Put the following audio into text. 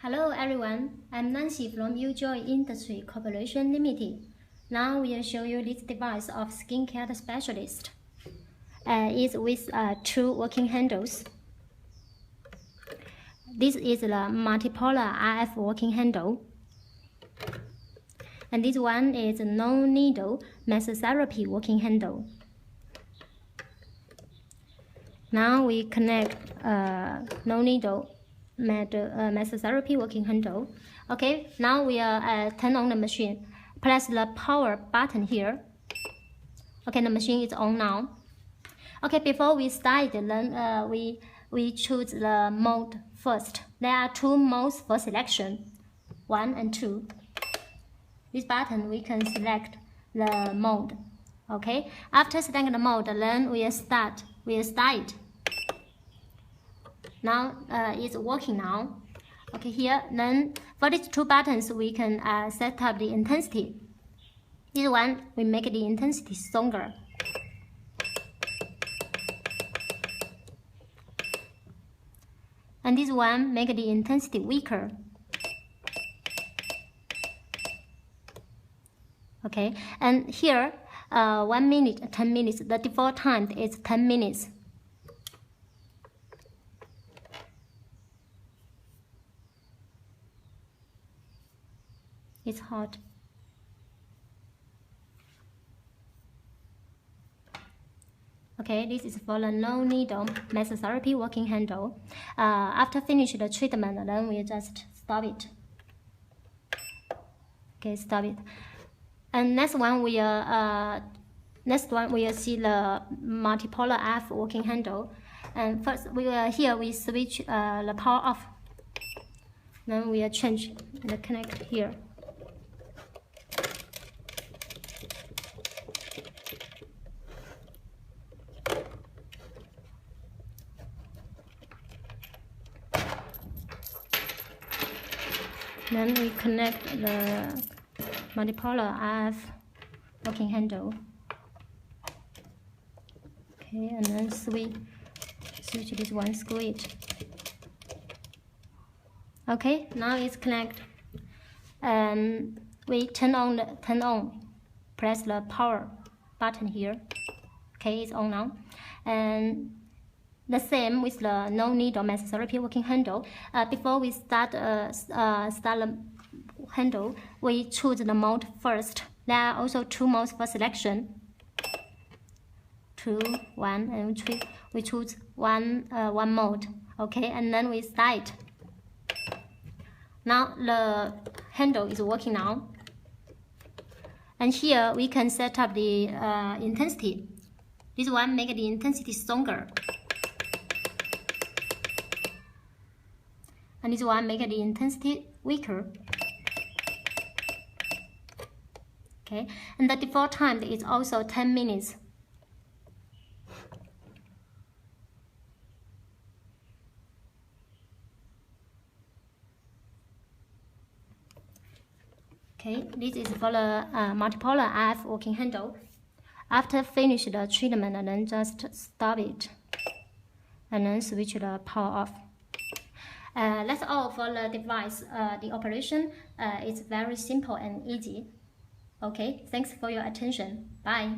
Hello everyone, I'm Nancy from Ujoy Industry Corporation Limited. Now we will show you this device of skincare specialist. It's with two working handles. This is the multipolar RF working handle. And this one is no needle mesotherapy working handle. Now we connect no needle mesotherapy working handle. Okay, now we are turn on the machine. Press the power button here. Okay, the machine is on now. Okay, before we start, then we choose the mode first. There are two modes for selection, 1 and 2. This button we can select the mode. Okay, after selecting the mode, then we start. Now it's working now. Okay, here then for these two buttons we can set up the intensity. This one we make the intensity stronger. And this one make the intensity weaker. Okay, and here 1 minute, 10 minutes. The default time is 10 minutes. It's hot. Okay, this is for the no needle mesotherapy working handle. After finish the treatment, then we just stop it. Okay, stop it. And next one we will see the multipolar RF working handle. And first here we switch the power off. Then we change the connect here. Then we connect the multipolar RF working handle. Okay, and then switch this one, screw it. Okay, now it's connected. And we turn on. Press the power button here. Okay, it's on now. And the same with the no needle mesotherapy working handle. Before we start the handle, we choose the mode first. There are also two modes for selection. 2, 1, and 3. We choose one mode. Okay, and then we start. Now the handle is working now. And here we can set up the intensity. This one make the intensity stronger. And this one make the intensity weaker. Okay, and the default time is also 10 minutes. Okay, this is for the multipolar RF working handle. After finish the treatment, and then just stop it, and then switch the power off. That's all for the device. The operation is very simple and easy. Okay, thanks for your attention. Bye.